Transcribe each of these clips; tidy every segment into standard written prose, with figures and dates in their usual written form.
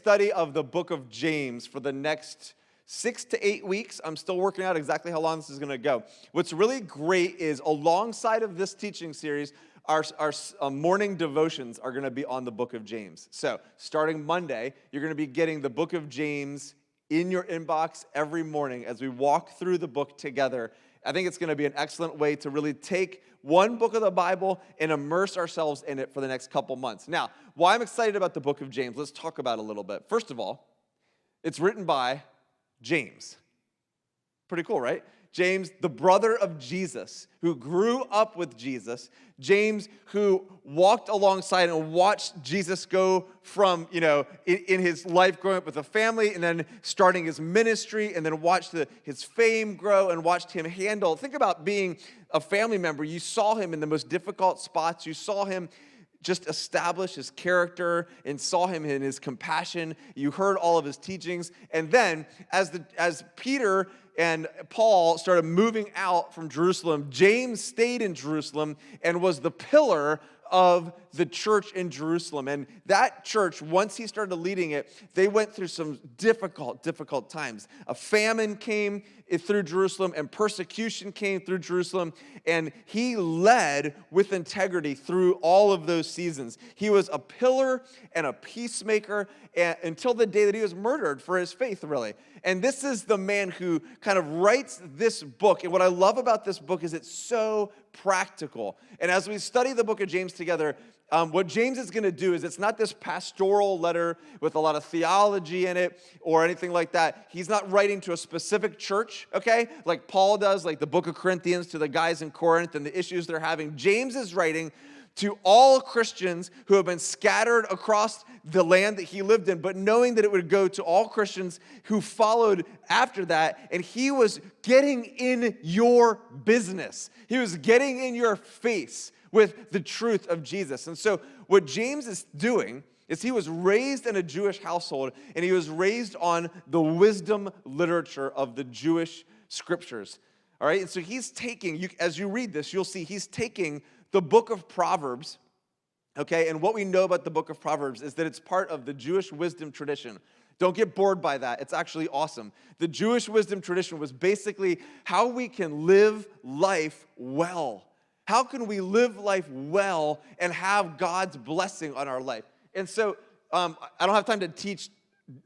study of the book of James for the next 6 to 8 weeks. I'm still working out exactly how long this is going to go. What's really great is alongside of this teaching series, our morning devotions are going to be on the book of James. So starting Monday, you're going to be getting the book of James in your inbox every morning as we walk through the book together. I think it's going to be an excellent way to really take one book of the Bible and immerse ourselves in it for the next couple months. Now, why I'm excited about the book of James, let's talk about it a little bit. First of all, it's written by James. Pretty cool, right? James, the brother of Jesus, who grew up with Jesus. James, who walked alongside and watched Jesus go from, in his life growing up with a family and then starting his ministry and then watched his fame grow and watched him handle. Think about being a family member. You saw him in the most difficult spots. You saw him just establish his character and saw him in his compassion. You heard all of his teachings. And then as Peter and Paul started moving out from Jerusalem, James stayed in Jerusalem and was the pillar of the church in Jerusalem. And that church, once he started leading it, they went through some difficult times. A famine came through Jerusalem and persecution came through Jerusalem. And he led with integrity through all of those seasons. He was a pillar and a peacemaker until the day that he was murdered for his faith, really. And this is the man who kind of writes this book. And what I love about this book is it's so practical. And as we study the book of James together, what James is going to do is it's not this pastoral letter with a lot of theology in it or anything like that. He's not writing to a specific church, okay? Like Paul does, like the book of Corinthians to the guys in Corinth and the issues they're having. James is writing to all Christians who have been scattered across the land that he lived in, but knowing that it would go to all Christians who followed after that, and he was getting in your business. He was getting in your face with the truth of Jesus. And so what James is doing is he was raised in a Jewish household, and he was raised on the wisdom literature of the Jewish scriptures. All right, and so he's taking, as you read this, you'll see he's taking the book of Proverbs, okay? And what we know about the book of Proverbs is that it's part of the Jewish wisdom tradition. Don't get bored by that. It's actually awesome. The Jewish wisdom tradition was basically how we can live life well. How can we live life well and have God's blessing on our life? And so I don't have time to teach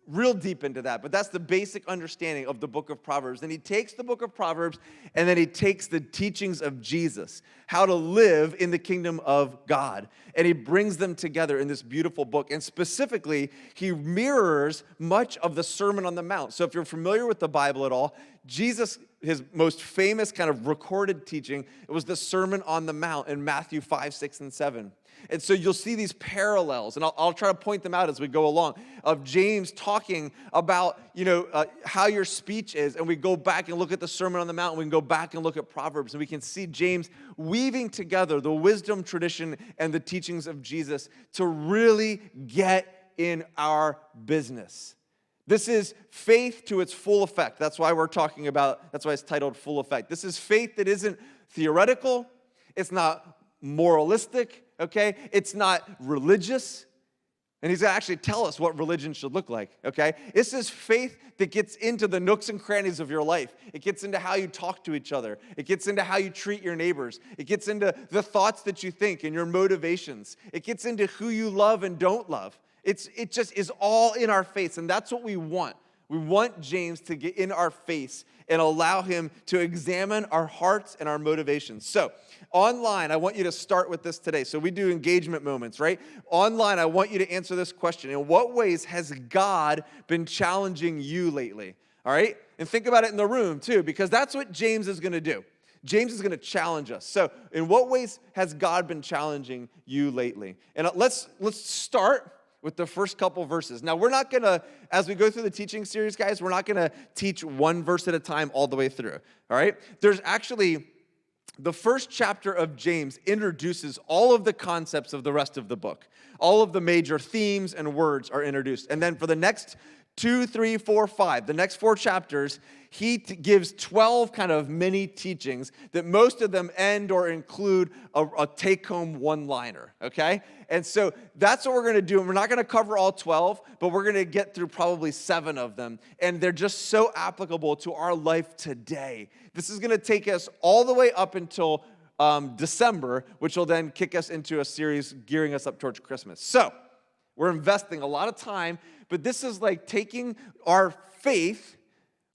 real deep into that, but that's the basic understanding of the book of Proverbs. And he takes the book of Proverbs, and then he takes the teachings of Jesus, how to live in the kingdom of God, and he brings them together in this beautiful book. And specifically, he mirrors much of the Sermon on the Mount. So if you're familiar with the Bible at all, Jesus, his most famous kind of recorded teaching, it was the Sermon on the Mount in Matthew 5, 6, and 7. And so you'll see these parallels, and I'll try to point them out as we go along, of James talking about, how your speech is, and we go back and look at the Sermon on the Mount, and we can go back and look at Proverbs, and we can see James weaving together the wisdom tradition and the teachings of Jesus to really get in our business. This is faith to its full effect. That's why that's why it's titled Full Effect. This is faith that isn't theoretical, it's not moralistic, okay? It's not religious. And he's going to actually tell us what religion should look like, okay? This is faith that gets into the nooks and crannies of your life. It gets into how you talk to each other. It gets into how you treat your neighbors. It gets into the thoughts that you think and your motivations. It gets into who you love and don't love. It just is all in our face, and that's what we want. We want James to get in our face and allow him to examine our hearts and our motivations. So, online, I want you to start with this today. So we do engagement moments, right? Online, I want you to answer this question. In what ways has God been challenging you lately? All right? And think about it in the room, too, because that's what James is going to do. James is going to challenge us. So, in what ways has God been challenging you lately? And let's start with the first couple verses. Now, we're not going to, as we go through the teaching series, guys, we're not going to teach one verse at a time all the way through, all right? There's actually, the first chapter of James introduces all of the concepts of the rest of the book. All of the major themes and words are introduced. And then for the next 2, 3, 4, 5, the next 4 chapters, he gives 12 kind of mini teachings that most of them end or include a take-home one-liner, okay? And so that's what we're going to do. And we're not going to cover all 12, but we're going to get through probably 7 of them. And they're just so applicable to our life today. This is going to take us all the way up until December, which will then kick us into a series gearing us up towards Christmas. So we're investing a lot of time, but this is like taking our faith,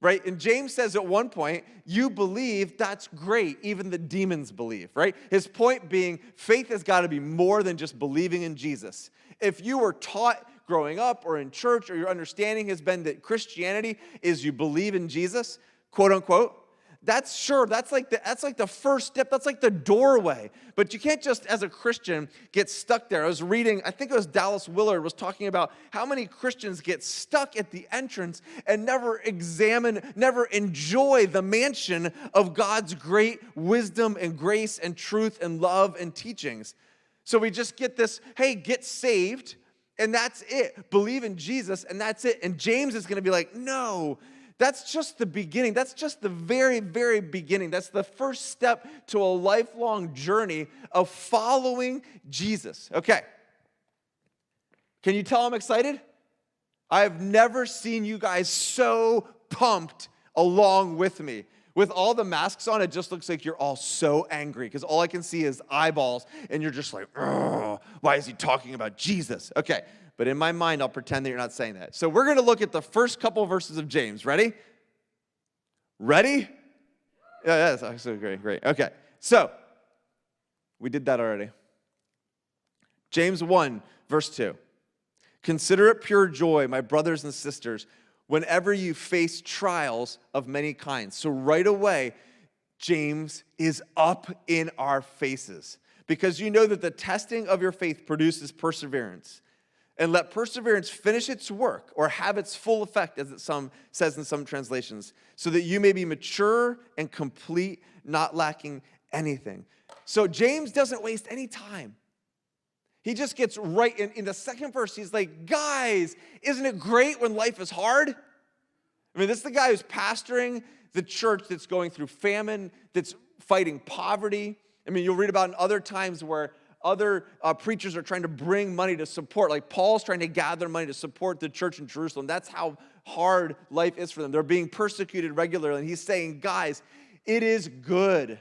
right? And James says at one point, you believe, that's great. Even the demons believe, right? His point being, faith has got to be more than just believing in Jesus. If you were taught growing up or in church, or your understanding has been that Christianity is you believe in Jesus, quote unquote, that's like the first step. That's like the doorway. But you can't just, as a Christian, get stuck there. I was reading, I think it was Dallas Willard was talking about how many Christians get stuck at the entrance and never enjoy the mansion of God's great wisdom and grace and truth and love and teachings. So we just get this, hey, get saved, and that's it. Believe in Jesus, and that's it. And James is going to be like, no, that's just the beginning. That's just the very, very beginning. That's the first step to a lifelong journey of following Jesus. Okay. Can you tell I'm excited? I've never seen you guys so pumped along with me. With all the masks on, it just looks like you're all so angry because all I can see is eyeballs, and you're just like, why is he talking about Jesus? Okay. But in my mind, I'll pretend that you're not saying that. So we're going to look at the first couple verses of James. Ready? Ready? Yeah, that's actually great. Okay, so we did that already. James 1, verse 2. Consider it pure joy, my brothers and sisters, whenever you face trials of many kinds. So right away, James is up in our faces because you know that the testing of your faith produces perseverance. And let perseverance finish its work or have its full effect, as it says in some translations, so that you may be mature and complete, not lacking anything. So James doesn't waste any time. He just gets right in the second verse. He's like, guys, isn't it great when life is hard? I mean, this is the guy who's pastoring the church that's going through famine, that's fighting poverty. I mean, you'll read about in other times where other preachers are trying to bring money to support, like Paul's trying to gather money to support the church in Jerusalem. That's how hard life is for them. They're being persecuted regularly. And he's saying, guys, it is good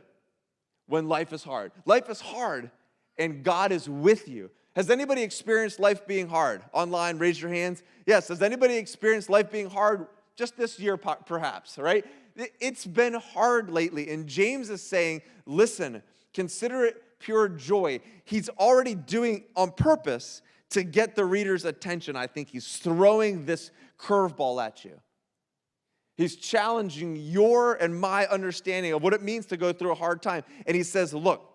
when life is hard. Life is hard, and God is with you. Has anybody experienced life being hard? Online, raise your hands. Yes, has anybody experienced life being hard just this year, perhaps, right? It's been hard lately. And James is saying, listen, consider it pure joy. He's already doing on purpose to get the reader's attention. I think he's throwing this curveball at you. He's challenging your and my understanding of what it means to go through a hard time. And he says, look,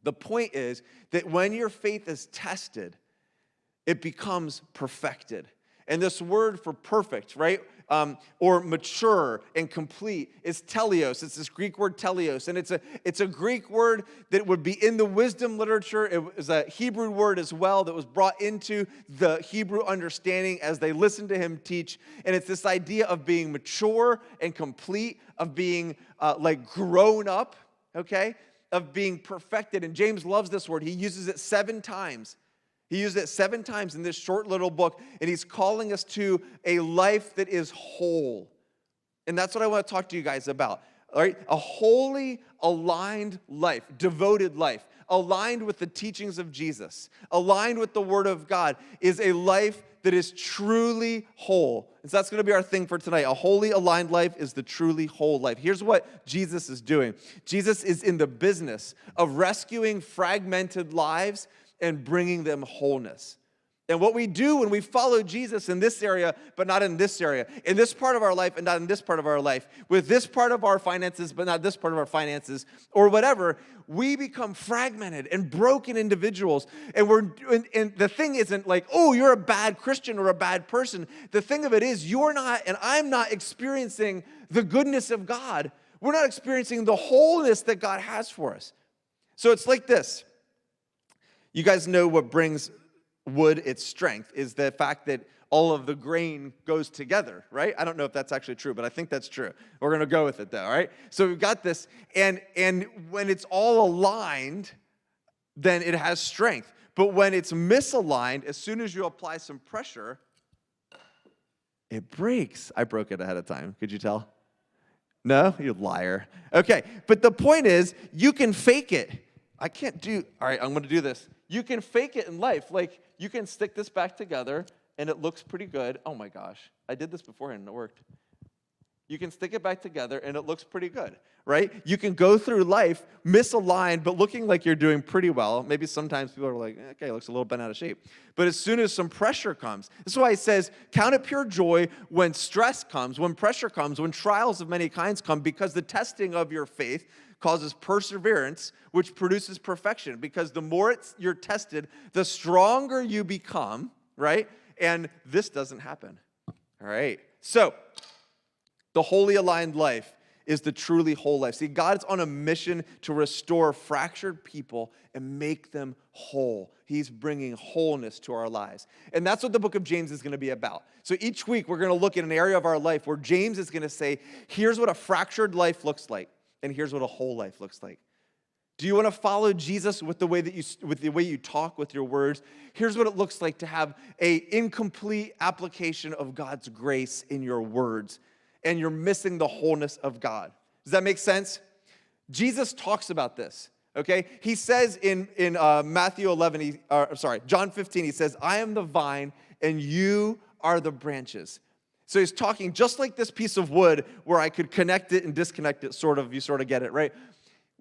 the point is that when your faith is tested, it becomes perfected. And this word for perfect, right, or mature and complete is teleos. It's this Greek word teleos. And it's a Greek word that would be in the wisdom literature. It was a Hebrew word as well that was brought into the Hebrew understanding as they listened to him teach. And it's this idea of being mature and complete, of being like grown up, okay, of being perfected. And James loves this word. He uses it 7 times. He used it 7 times in this short little book, and he's calling us to a life that is whole. And that's what I want to talk to you guys about. All right? A wholly aligned life, devoted life, aligned with the teachings of Jesus, aligned with the Word of God, is a life that is truly whole. And so that's going to be our thing for tonight. A wholly aligned life is the truly whole life. Here's what Jesus is doing. Jesus is in the business of rescuing fragmented lives and bringing them wholeness. And what we do when we follow Jesus in this area, but not in this area, in this part of our life and not in this part of our life, with this part of our finances, but not this part of our finances, or whatever, we become fragmented and broken individuals. And the thing isn't like, oh, you're a bad Christian or a bad person. The thing of it is, you're not, and I'm not experiencing the goodness of God. We're not experiencing the wholeness that God has for us. So it's like this. You guys know what brings wood its strength is the fact that all of the grain goes together, right? I don't know if that's actually true, but I think that's true. We're going to go with it though, all right? So we've got this, and when it's all aligned, then it has strength. But when it's misaligned, as soon as you apply some pressure, it breaks. I broke it ahead of time. Could you tell? No? You liar. Okay, but the point is, you can fake it. I can't do, all right, I'm going to do this. You can fake it in life. Like, you can stick this back together, and it looks pretty good. Oh, my gosh. I did this beforehand, and it worked. You can stick it back together, and it looks pretty good, right? You can go through life misaligned, but looking like you're doing pretty well. Maybe sometimes people are like, okay, it looks a little bent out of shape. But as soon as some pressure comes, this is why it says, count it pure joy when stress comes, when pressure comes, when trials of many kinds come, because the testing of your faith causes perseverance, which produces perfection. Because the more you're tested, the stronger you become, right? And this doesn't happen, all right? So, the wholly aligned life is the truly whole life. See, God is on a mission to restore fractured people and make them whole. He's bringing wholeness to our lives. And that's what the book of James is going to be about. So each week, we're going to look at an area of our life where James is going to say, here's what a fractured life looks like, and here's what a whole life looks like. Do you want to follow Jesus with the way you talk, with your words? Here's what it looks like to have an incomplete application of God's grace in your words, and you're missing the wholeness of God. Does that make sense? Jesus talks about this, okay? He says in Matthew 11, John 15, he says, I am the vine and you are the branches. So he's talking just like this piece of wood where I could connect it and disconnect it, you sort of get it, right?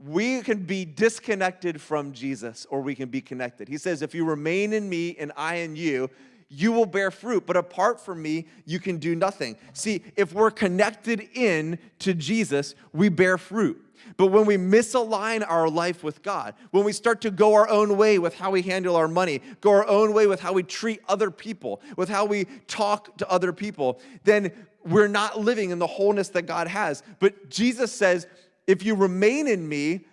We can be disconnected from Jesus, or we can be connected. He says, if you remain in me and I in you, you will bear fruit, but apart from me, you can do nothing. See, if we're connected in to Jesus, we bear fruit. But when we misalign our life with God, when we start to go our own way with how we handle our money, go our own way with how we treat other people, with how we talk to other people, then we're not living in the wholeness that God has. But Jesus says, if you remain in me,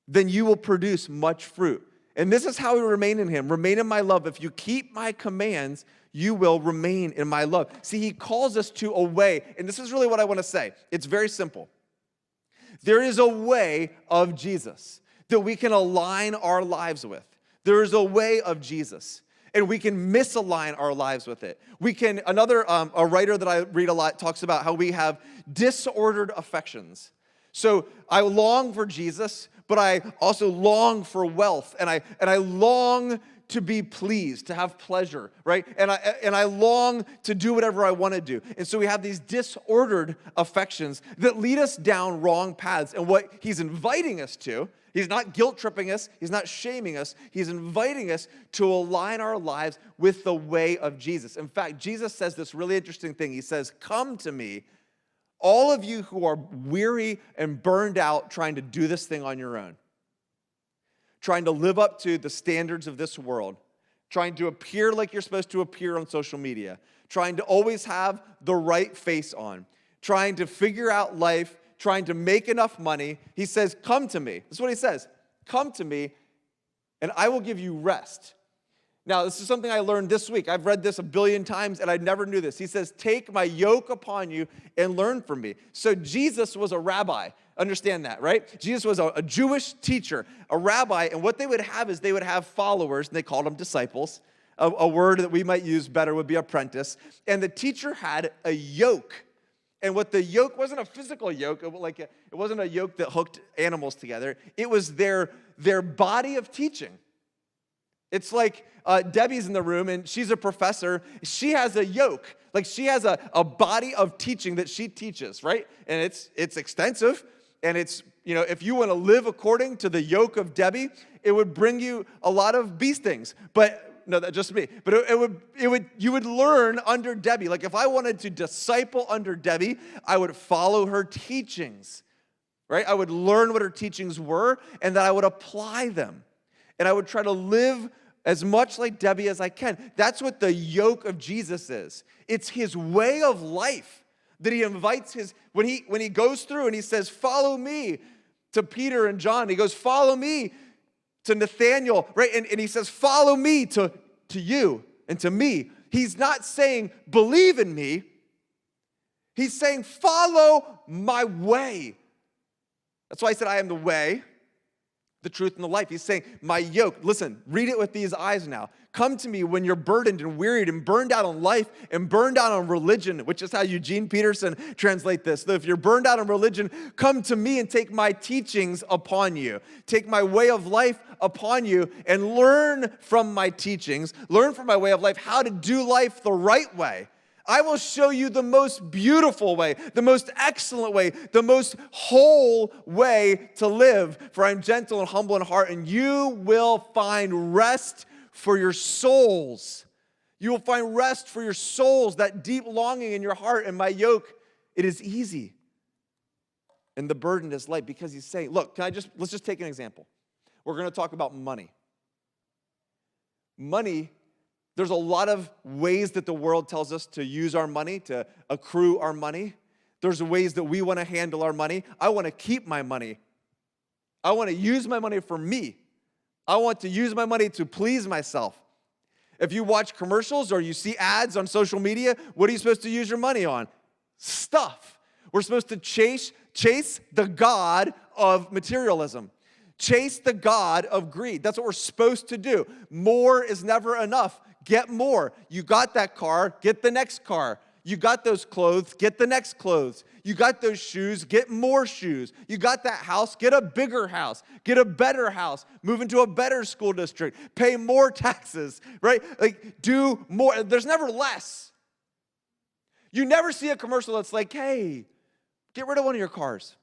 then you will produce much fruit. And this is how we remain in him. Remain in my love. If you keep my commands, you will remain in my love. See, he calls us to a way, and this is really what I want to say. It's very simple. There is a way of Jesus that we can align our lives with. There is a way of Jesus, and we can misalign our lives with it. We can, a writer that I read a lot talks about how we have disordered affections. So I long for Jesus, but I also long for wealth, and I long to be pleased, to have pleasure, right? And I long to do whatever I want to do. And so we have these disordered affections that lead us down wrong paths. And what he's inviting us to, he's not guilt-tripping us, he's not shaming us, he's inviting us to align our lives with the way of Jesus. In fact, Jesus says this really interesting thing. He says, come to me, all of you who are weary and burned out trying to do this thing on your own, trying to live up to the standards of this world, trying to appear like you're supposed to appear on social media, trying to always have the right face on, trying to figure out life, trying to make enough money. He says, come to me. That's what he says. Come to me, and I will give you rest. Now, this is something I learned this week. I've read this a billion times, and I never knew this. He says, take my yoke upon you and learn from me. So Jesus was a rabbi. Understand that, right? Jesus was a Jewish teacher, a rabbi, and what they would have is they would have followers, and they called them disciples. A word that we might use better would be apprentice. And the teacher had a yoke. And what the yoke wasn't a physical yoke, it wasn't a yoke that hooked animals together. It was their body of teaching. It's like Debbie's in the room, and she's a professor. She has a yoke. Like, she has a body of teaching that she teaches, right? And it's extensive, and it's, if you want to live according to the yoke of Debbie, it would bring you a lot of bee stings. But, no, that's just me. But you would learn under Debbie. Like, if I wanted to disciple under Debbie, I would follow her teachings, right? I would learn what her teachings were, and that I would apply them. And I would try to live as much like Debbie as I can. That's what the yoke of Jesus is. It's his way of life that he invites when he goes through and he says, follow me to Peter and John. He goes, follow me to Nathaniel, right? And he says, follow me to you and to me. He's not saying, believe in me. He's saying, follow my way. That's why he said, I am the way, the truth, and the life. He's saying, my yoke. Listen, read it with these eyes now. Come to me when you're burdened and wearied and burned out on life and burned out on religion, which is how Eugene Peterson translates this. So if you're burned out on religion, come to me and take my teachings upon you. Take my way of life upon you and learn from my teachings. Learn from my way of life how to do life the right way. I will show you the most beautiful way, the most excellent way, the most whole way to live. For I am gentle and humble in heart, and you will find rest for your souls. You will find rest for your souls, that deep longing in your heart. And my yoke, it is easy, and the burden is light. Because he's saying, look, let's just take an example. We're going to talk about money. Money. There's a lot of ways that the world tells us to use our money, to accrue our money. There's ways that we want to handle our money. I want to keep my money. I want to use my money for me. I want to use my money to please myself. If you watch commercials or you see ads on social media, what are you supposed to use your money on? Stuff. We're supposed to chase the god of materialism. Chase the god of greed. That's what we're supposed to do. More is never enough. Get more. You got that car, get the next car. You got those clothes, get the next clothes. You got those shoes, get more shoes. You got that house, get a bigger house. Get a better house. Move into a better school district. Pay more taxes, right? Like, do more. There's never less. You never see a commercial that's like, hey, get rid of one of your cars.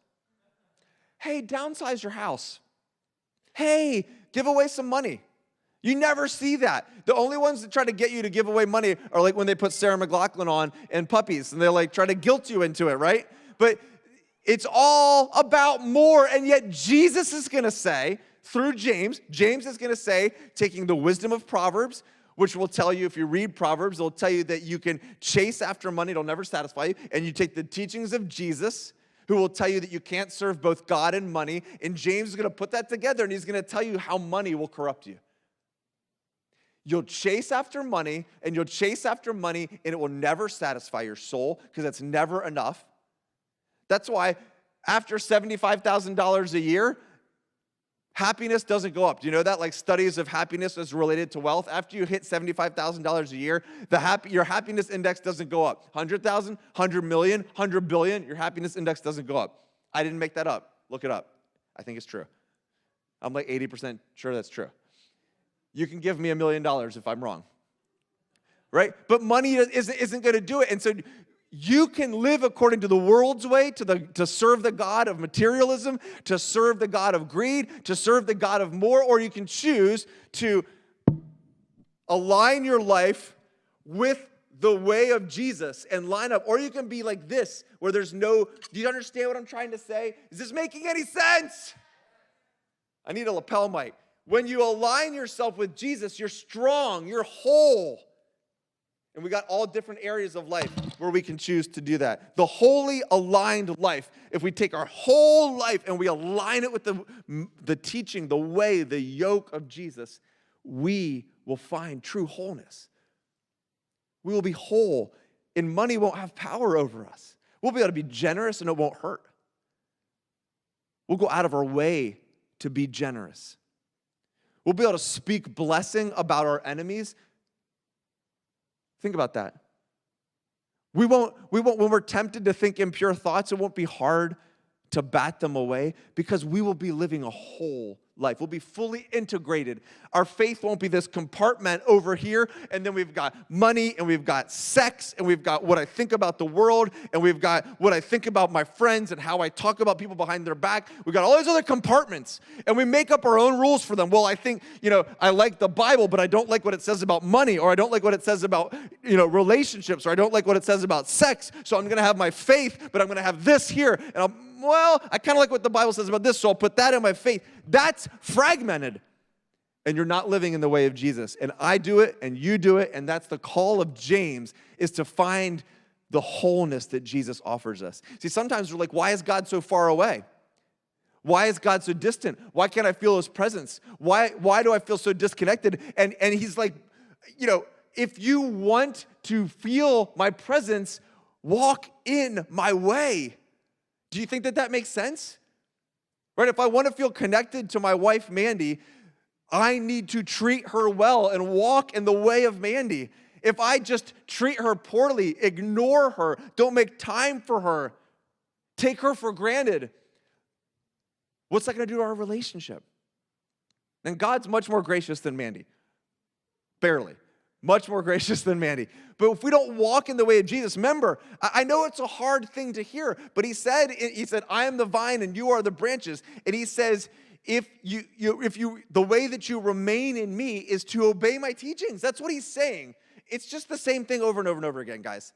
Hey, downsize your house. Hey, give away some money. You never see that. The only ones that try to get you to give away money are like when they put Sarah McLachlan on and Puppies, and they like try to guilt you into it, right? But it's all about more, and yet Jesus is going to say, through James is going to say, taking the wisdom of Proverbs, which will tell you, if you read Proverbs, it'll tell you that you can chase after money, it'll never satisfy you, and you take the teachings of Jesus, who will tell you that you can't serve both God and money, and James is going to put that together, and he's going to tell you how money will corrupt you. You'll chase after money, and it will never satisfy your soul, because that's never enough. That's why after $75,000 a year, happiness doesn't go up. Do you know that? Like, studies of happiness is related to wealth. After you hit $75,000 a year, your happiness index doesn't go up. 100,000, 100 million, 100 billion, your happiness index doesn't go up. I didn't make that up. Look it up. I think it's true. I'm like 80% sure that's true. You can give me $1 million if I'm wrong, right? But money isn't going to do it. And so you can live according to the world's way, to serve the god of materialism, to serve the god of greed, to serve the god of more, or you can choose to align your life with the way of Jesus and line up. Or you can be like this, where there's no, do you understand what I'm trying to say? Is this making any sense? I need a lapel mic. When you align yourself with Jesus, you're strong, you're whole. And we got all different areas of life where we can choose to do that. The wholly aligned life, if we take our whole life and we align it with the teaching, the way, the yoke of Jesus, we will find true wholeness. We will be whole, and money won't have power over us. We'll be able to be generous, and it won't hurt. We'll go out of our way to be generous. We'll be able to speak blessing about our enemies. Think about that. We won't, when we're tempted to think impure thoughts, it won't be hard to bat them away, because we will be living a whole life. We'll be fully integrated. Our faith won't be this compartment over here, and then we've got money, and we've got sex, and we've got what I think about the world, and we've got what I think about my friends and how I talk about people behind their back. We've got all these other compartments, and we make up our own rules for them. Well, I think, I like the Bible, but I don't like what it says about money, or I don't like what it says about, relationships, or I don't like what it says about sex, so I'm going to have my faith, but I'm going to have this here, and I kind of like what the Bible says about this, so I'll put that in my faith. That's fragmented. And you're not living in the way of Jesus. And I do it, and you do it, and that's the call of James, is to find the wholeness that Jesus offers us. See, sometimes we're like, why is God so far away? Why is God so distant? Why can't I feel his presence? Why do I feel so disconnected? And he's like, if you want to feel my presence, walk in my way. Do you think that that makes sense? Right? If I want to feel connected to my wife, Mandy, I need to treat her well and walk in the way of Mandy. If I just treat her poorly, ignore her, don't make time for her, take her for granted, what's that going to do to our relationship? And God's much more gracious than Mandy. Barely. Much more gracious than Mandy. But if we don't walk in the way of Jesus, remember, I know it's a hard thing to hear, but he said, I am the vine and you are the branches. And he says, if the way that you remain in me is to obey my teachings. That's what he's saying. It's just the same thing over and over and over again, guys.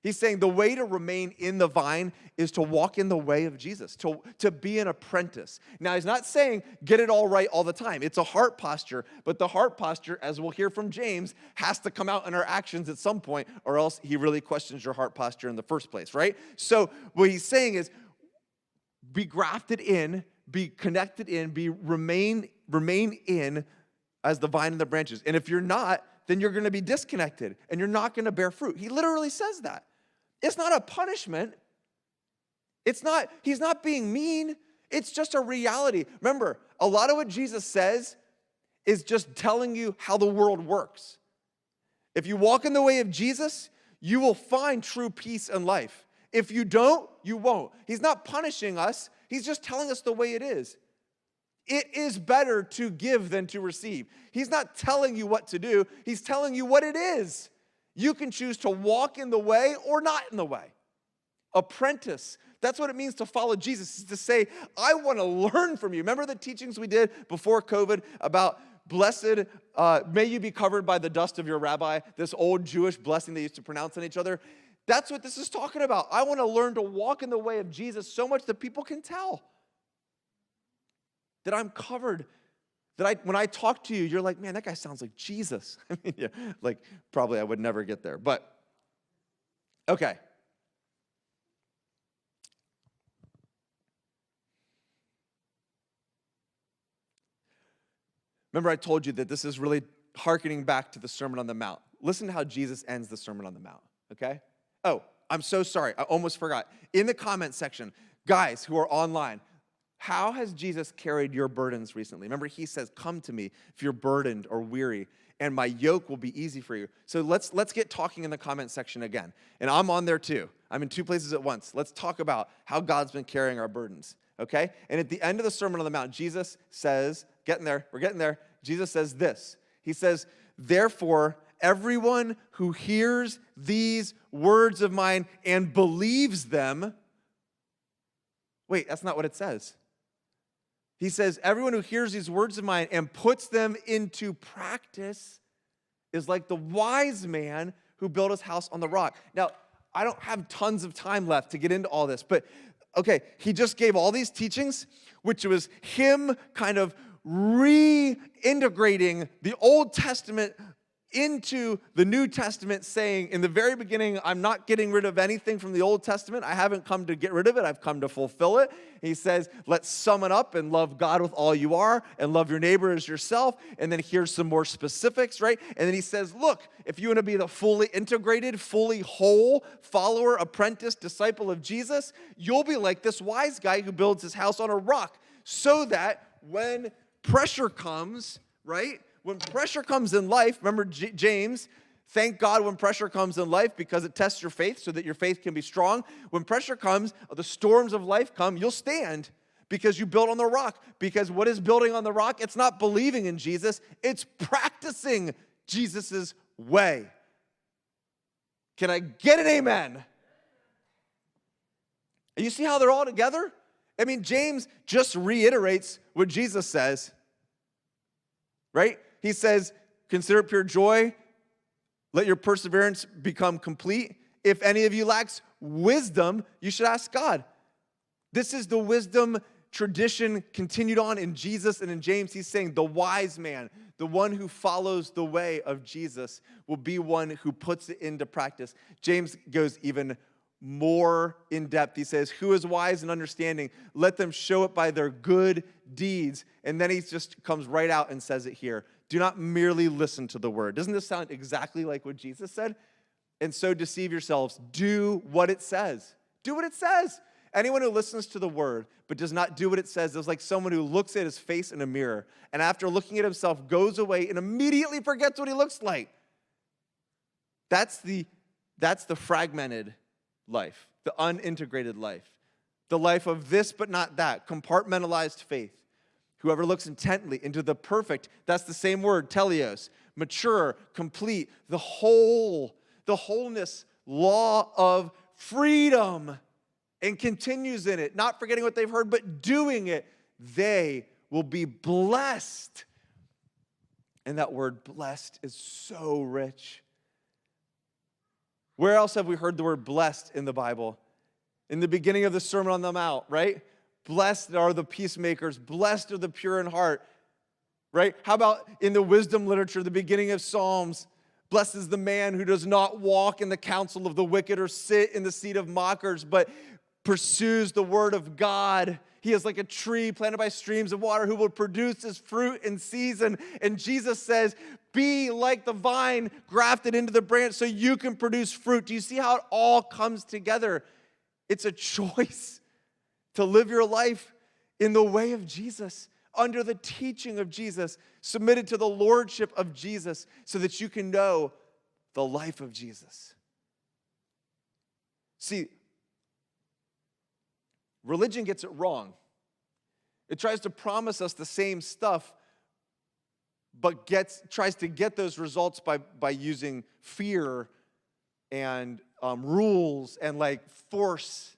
He's saying the way to remain in the vine is to walk in the way of Jesus, to be an apprentice. Now, he's not saying get it all right all the time. It's a heart posture, but the heart posture, as we'll hear from James, has to come out in our actions at some point, or else he really questions your heart posture in the first place, right? So what he's saying is be grafted in, be connected in, remain in as the vine and the branches. And if you're not, then you're going to be disconnected, and you're not going to bear fruit. He literally says that. It's not a punishment. He's not being mean. It's just a reality. Remember, a lot of what Jesus says is just telling you how the world works. If you walk in the way of Jesus, you will find true peace and life. If you don't, you won't. He's not punishing us. He's just telling us the way it is. It is better to give than to receive. He's not telling you what to do. He's telling you what it is. You can choose to walk in the way or not in the way. Apprentice. That's what it means to follow Jesus, is to say, I want to learn from you. Remember the teachings we did before COVID about blessed, may you be covered by the dust of your rabbi, this old Jewish blessing they used to pronounce on each other? That's what this is talking about. I want to learn to walk in the way of Jesus so much that people can tell that I'm covered. That when I talk to you, you're like, man, that guy sounds like Jesus. I mean, yeah, like probably I would never get there, but okay. Remember I told you that this is really hearkening back to the Sermon on the Mount. Listen to how Jesus ends the Sermon on the Mount, okay? Oh, I'm so sorry. I almost forgot. In the comment section, guys who are online, how has Jesus carried your burdens recently? Remember, he says, come to me if you're burdened or weary, and my yoke will be easy for you. So let's get talking in the comment section again. And I'm on there too. I'm in two places at once. Let's talk about how God's been carrying our burdens, okay? And at the end of the Sermon on the Mount, Jesus says, we're getting there. Jesus says this. He says, therefore, everyone who hears these words of mine and believes them, wait, that's not what it says. He says, everyone who hears these words of mine and puts them into practice is like the wise man who built his house on the rock. Now, I don't have tons of time left to get into all this, but okay, he just gave all these teachings, which was him kind of reintegrating the Old Testament into the New Testament, saying in the very beginning, I'm not getting rid of anything from the Old Testament. I haven't come to get rid of it. I've come to fulfill it. He says, let's sum it up and love God with all you are and love your neighbor as yourself. And then here's some more specifics, right? And then he says, look, if you want to be the fully integrated, fully whole follower, apprentice, disciple of Jesus, you'll be like this wise guy who builds his house on a rock, so that when pressure comes, right? When pressure comes in life, remember James, thank God when pressure comes in life because it tests your faith so that your faith can be strong. When pressure comes, the storms of life come, you'll stand because you built on the rock. Because what is building on the rock? It's not believing in Jesus, it's practicing Jesus' way. Can I get an amen? And you see how they're all together? I mean, James just reiterates what Jesus says, right? He says, consider it pure joy. Let your perseverance become complete. If any of you lacks wisdom, you should ask God. This is the wisdom tradition continued on in Jesus and in James. He's saying the wise man, the one who follows the way of Jesus, will be one who puts it into practice. James goes even more in depth. He says, who is wise and understanding? Let them show it by their good deeds. And then he just comes right out and says it here. Do not merely listen to the word. Doesn't this sound exactly like what Jesus said? And so deceive yourselves. Do what it says. Do what it says. Anyone who listens to the word but does not do what it says is like someone who looks at his face in a mirror and after looking at himself goes away and immediately forgets what he looks like. That's the fragmented life, the unintegrated life, the life of this but not that, compartmentalized faith. Whoever looks intently into the perfect, that's the same word, teleos, mature, complete, the wholeness, law of freedom, and continues in it, not forgetting what they've heard, but doing it, they will be blessed. And that word blessed is so rich. Where else have we heard the word blessed in the Bible? In the beginning of the Sermon on the Mount, right? Blessed are the peacemakers. Blessed are the pure in heart, right? How about in the wisdom literature, the beginning of Psalms? Blessed is the man who does not walk in the counsel of the wicked or sit in the seat of mockers, but pursues the word of God. He is like a tree planted by streams of water who will produce his fruit in season. And Jesus says, be like the vine grafted into the branch so you can produce fruit. Do you see how it all comes together? It's a choice to live your life in the way of Jesus, under the teaching of Jesus, submitted to the lordship of Jesus so that you can know the life of Jesus. See, religion gets it wrong. It tries to promise us the same stuff, but tries to get those results by using fear and rules and like force.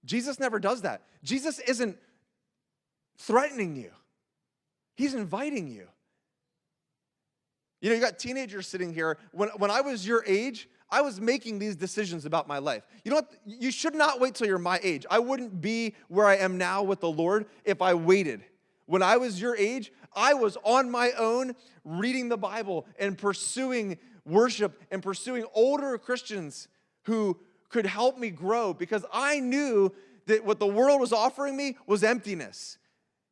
Jesus never does that. Jesus isn't threatening you. He's inviting you. You know, you got teenagers sitting here. When I was your age, I was making these decisions about my life. You know what? You should not wait till you're my age. I wouldn't be where I am now with the Lord if I waited. When I was your age, I was on my own reading the Bible and pursuing worship and pursuing older Christians who could help me grow because I knew that what the world was offering me was emptiness.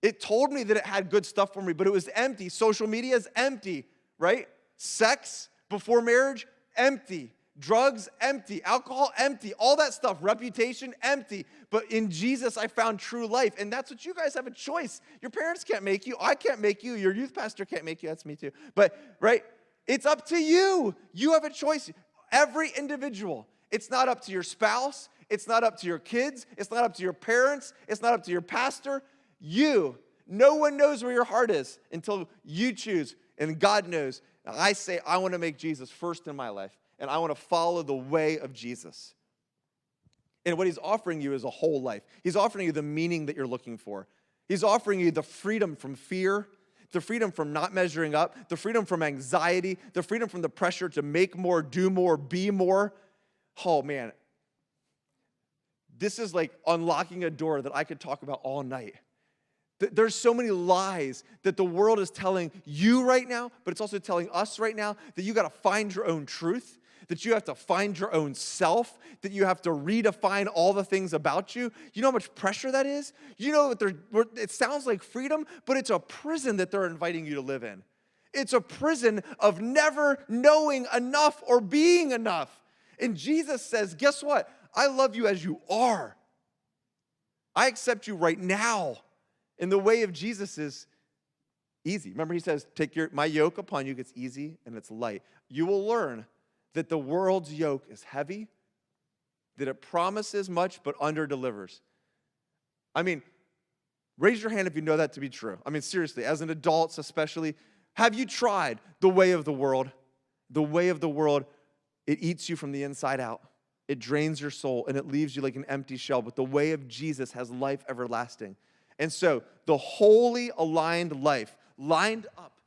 It told me that it had good stuff for me, but it was empty. Social media is empty, right? Sex before marriage, empty. Drugs, empty. Alcohol, empty. All that stuff. Reputation, empty. But in Jesus, I found true life. And that's what you guys have a choice. Your parents can't make you. I can't make you. Your youth pastor can't make you. That's me too. But, right? It's up to you. You have a choice. Every individual. It's not up to your spouse. It's not up to your kids. It's not up to your parents. It's not up to your pastor. You. No one knows where your heart is until you choose. And God knows. And I say, I want to make Jesus first in my life. And I want to follow the way of Jesus. And what he's offering you is a whole life. He's offering you the meaning that you're looking for. He's offering you the freedom from fear, the freedom from not measuring up, the freedom from anxiety, the freedom from the pressure to make more, do more, be more. Oh, man. This is like unlocking a door that I could talk about all night. There's so many lies that the world is telling you right now, but it's also telling us right now that you got to find your own truth, that you have to find your own self, that you have to redefine all the things about you. You know how much pressure that is? You know, it sounds like freedom, but it's a prison that they're inviting you to live in. It's a prison of never knowing enough or being enough. And Jesus says, guess what? I love you as you are. I accept you right now. And the way of Jesus is easy. Remember, he says, take my yoke upon you. It's easy and it's light. You will learn that the world's yoke is heavy, that it promises much but under-delivers. I mean, raise your hand if you know that to be true. I mean, seriously, as an adult especially, have you tried the way of the world? The way of the world, it eats you from the inside out. It drains your soul and it leaves you like an empty shell. But the way of Jesus has life everlasting. And so the wholly aligned life, lined up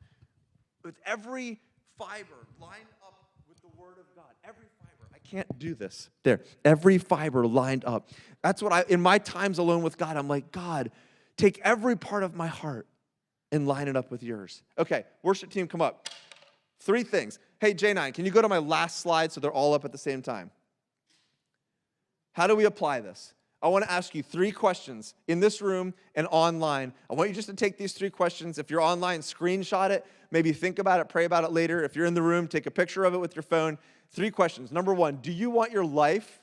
with every fiber, lined up with the Word of God. Every fiber. I can't do this. There. Every fiber lined up. That's what in my times alone with God, I'm like, God, take every part of my heart and line it up with yours. Okay, worship team, come up. 3 things. Hey, J9, can you go to my last slide so they're all up at the same time? How do we apply this? I want to ask you 3 questions in this room and online. I want you just to take these 3 questions. If you're online, screenshot it. Maybe think about it, pray about it later. If you're in the room, take a picture of it with your phone. 3 questions. Number 1, do you want your life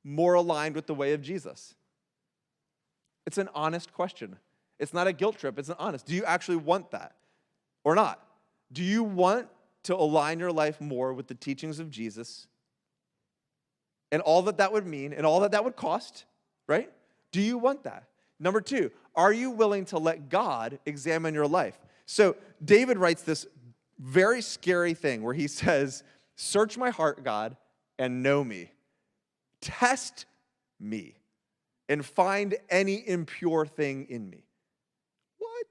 more aligned with the way of Jesus? It's an honest question. It's not a guilt trip. It's an honest. Do you actually want that or not? Do you want to align your life more with the teachings of Jesus and all that that would mean and all that that would cost, right? Do you want that? Number 2, are you willing to let God examine your life? So David writes this very scary thing where he says, search my heart, God, and know me. Test me and find any impure thing in me. What?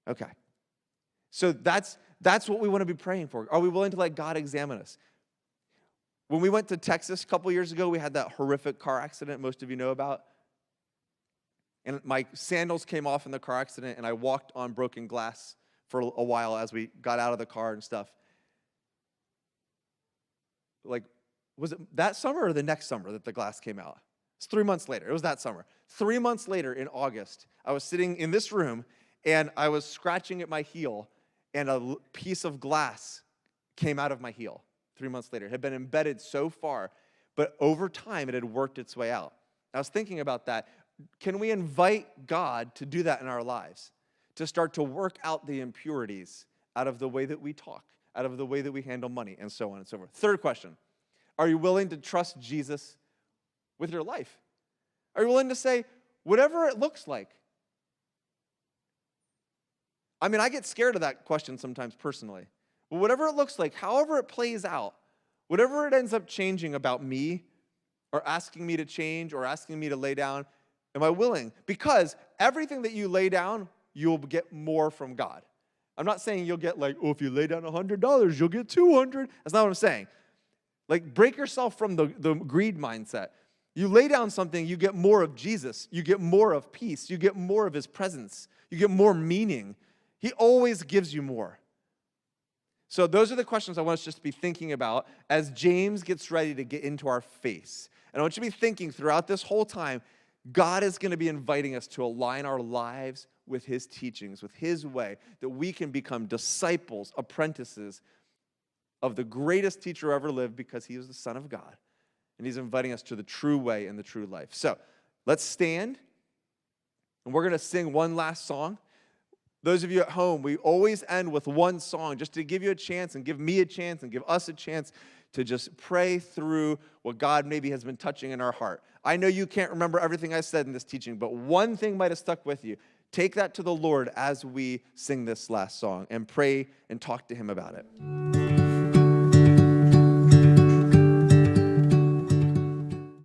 Okay. So that's what we want to be praying for. Are we willing to let God examine us? When we went to Texas a couple years ago, we had that horrific car accident most of you know about. And my sandals came off in the car accident, and I walked on broken glass for a while as we got out of the car and stuff. Like, was it that summer or the next summer that the glass came out? It's 3 months later. It was that summer. 3 months later in August, I was sitting in this room, and I was scratching at my heel, and a piece of glass came out of my heel 3 months later. It had been embedded so far, but over time, it had worked its way out. I was thinking about that. Can we invite God to do that in our lives? To start to work out the impurities out of the way that we talk, out of the way that we handle money, and so on and so forth. 3rd question, are you willing to trust Jesus with your life? Are you willing to say, whatever it looks like? I mean, I get scared of that question sometimes personally. But whatever it looks like, however it plays out, whatever it ends up changing about me, or asking me to change, or asking me to lay down, am I willing? Because everything that you lay down, you'll get more from God. I'm not saying you'll get like, oh, if you lay down $100, you'll get $200. That's not what I'm saying. Like, break yourself from the greed mindset. You lay down something, you get more of Jesus. You get more of peace. You get more of his presence. You get more meaning. He always gives you more. So those are the questions I want us just to be thinking about as James gets ready to get into our face. And I want you to be thinking throughout this whole time, God is going to be inviting us to align our lives with his teachings, with his way, that we can become disciples, apprentices of the greatest teacher who ever lived because he is the Son of God. And he's inviting us to the true way and the true life. So let's stand, and we're going to sing one last song. Those of you at home, we always end with one song just to give you a chance and give me a chance and give us a chance to just pray through what God maybe has been touching in our heart. I know you can't remember everything I said in this teaching, but one thing might have stuck with you. Take that to the Lord as we sing this last song and pray and talk to him about it.